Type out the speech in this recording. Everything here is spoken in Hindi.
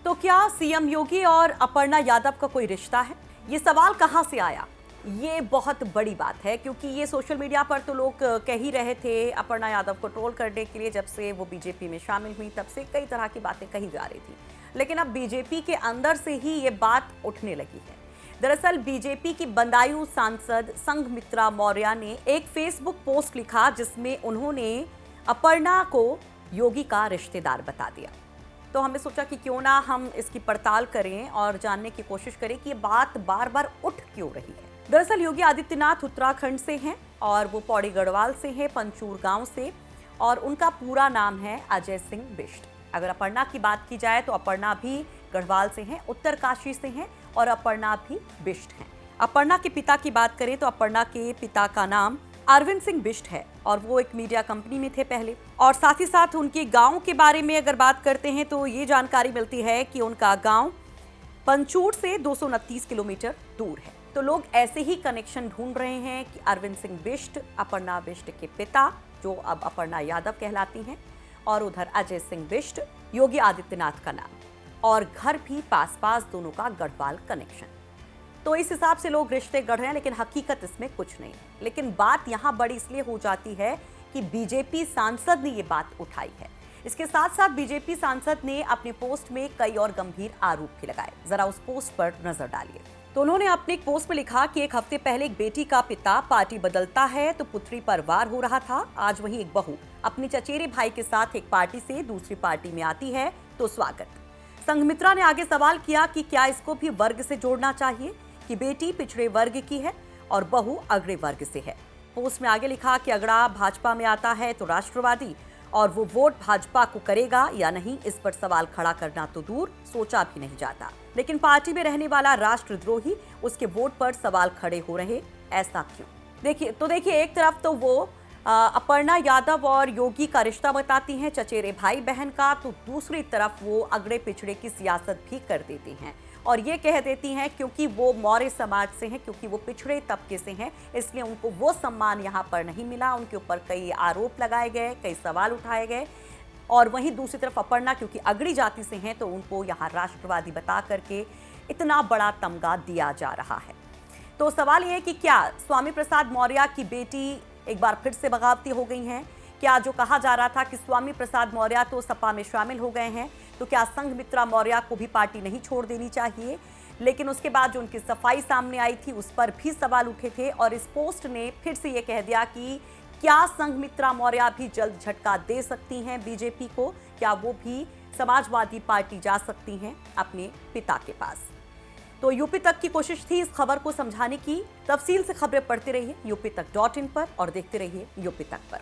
तो क्या सीएम योगी और अपर्णा यादव का कोई रिश्ता है? ये सवाल कहां से आया? ये बहुत बड़ी बात है क्योंकि ये सोशल मीडिया पर तो लोग कह ही रहे थे अपर्णा यादव को ट्रोल करने के लिए। जब से वो बीजेपी में शामिल हुई तब से कई तरह की बातें कही जा रही थी, लेकिन अब बीजेपी के अंदर से ही ये बात उठने लगी है। दरअसल बीजेपी की बदायूं सांसद संघमित्रा मौर्य ने एक फेसबुक पोस्ट लिखा जिसमें उन्होंने अपर्णा को योगी का रिश्तेदार बता दिया। तो हमने सोचा कि क्यों ना हम इसकी पड़ताल करें और जानने की कोशिश करें कि ये बात बार बार उठ क्यों रही है। दरअसल योगी आदित्यनाथ उत्तराखंड से हैं और वो पौड़ी गढ़वाल से हैं, पंचूर गांव से, और उनका पूरा नाम है अजय सिंह बिष्ट। अगर अपर्णा की बात की जाए तो अपर्णा भी गढ़वाल से हैं, उत्तरकाशी से हैं और अपर्णा भी बिष्ट हैं। अपर्णा के पिता की बात करें तो अपर्णा के पिता का नाम अरविंद सिंह बिष्ट है और वो एक मीडिया कंपनी में थे पहले। और साथ ही साथ उनके गांव के बारे में अगर बात करते हैं तो ये जानकारी मिलती है कि उनका गांव पंचूर से 229 किलोमीटर दूर है। तो लोग ऐसे ही कनेक्शन ढूंढ रहे हैं कि अरविंद सिंह बिष्ट अपर्णा बिष्ट के पिता, जो अब अपर्णा यादव कहलाती हैं, और उधर अजय सिंह बिष्ट योगी आदित्यनाथ का नाम, और घर भी पास पास, दोनों का गढ़वाल कनेक्शन। तो इस हिसाब से लोग रिश्ते गढ़ रहे हैं, लेकिन हकीकत इसमें कुछ नहीं है। लेकिन बात यहाँ बड़ी इसलिए हो जाती है कि बीजेपी सांसद ने ये बात उठाई है। इसके साथ साथ बीजेपी सांसद ने अपनी पोस्ट में कई और गंभीर आरोप भी लगाए। जरा उस पोस्ट पर नजर डालिए। तो उन्होंने अपने एक पोस्ट में लिखा कि एक हफ्ते पहले एक बेटी का पिता पार्टी बदलता है तो पुत्री पर वार हो रहा था। आज वही एक बहू अपने चचेरे भाई के साथ एक पार्टी से दूसरी पार्टी में आती है तो स्वागत। संघमित्रा ने आगे सवाल किया कि क्या इसको भी वर्ग से जोड़ना चाहिए कि बेटी पिछड़े वर्ग की है और बहू अग्रणी वर्ग से है। पोस्ट में आगे लिखा कि अगड़ा भाजपा में आता है तो राष्ट्रवादी, और वो वोट भाजपा को करेगा या नहीं, इस पर सवाल खड़ा करना तो दूर, सोचा भी नहीं जाता। लेकिन पार्टी में रहने वाला राष्ट्रद्रोही, उसके वोट पर सवाल खड़े हो रहे, ऐसा क्यों? देखिए एक तरफ तो वो अपर्णा यादव और योगी का रिश्ता बताती हैं, चचेरे भाई बहन का, तो दूसरी तरफ वो अगड़े पिछड़े की सियासत भी कर देती हैं और ये कह देती हैं क्योंकि वो मौर्य समाज से हैं, क्योंकि वो पिछड़े तबके से हैं, इसलिए उनको वो सम्मान यहाँ पर नहीं मिला। उनके ऊपर कई आरोप लगाए गए, कई सवाल उठाए गए। और वहीं दूसरी तरफ अपर्णा क्योंकि अगड़ी जाति से हैं तो उनको यहाँ राष्ट्रवादी बता करके इतना बड़ा तमगा दिया जा रहा है। तो सवाल ये है कि क्या स्वामी प्रसाद मौर्य की बेटी एक बार फिर से बगावती हो गई हैं? क्या जो कहा जा रहा था कि स्वामी प्रसाद मौर्य तो सपा में शामिल हो गए हैं, तो क्या संघमित्रा मौर्य को भी पार्टी नहीं छोड़ देनी चाहिए? लेकिन उसके बाद जो उनकी सफाई सामने आई थी उस पर भी सवाल उठे थे और इस पोस्ट ने फिर से ये कह दिया कि क्या संघमित्रा मौर्य भी जल्द झटका दे सकती हैं बीजेपी को? क्या वो भी समाजवादी पार्टी जा सकती हैं अपने पिता के पास? तो यूपी तक की कोशिश थी इस खबर को समझाने की। तफसील से खबरें पढ़ते रहिए यूपी तक.in पर और देखते रहिए यूपी तक पर।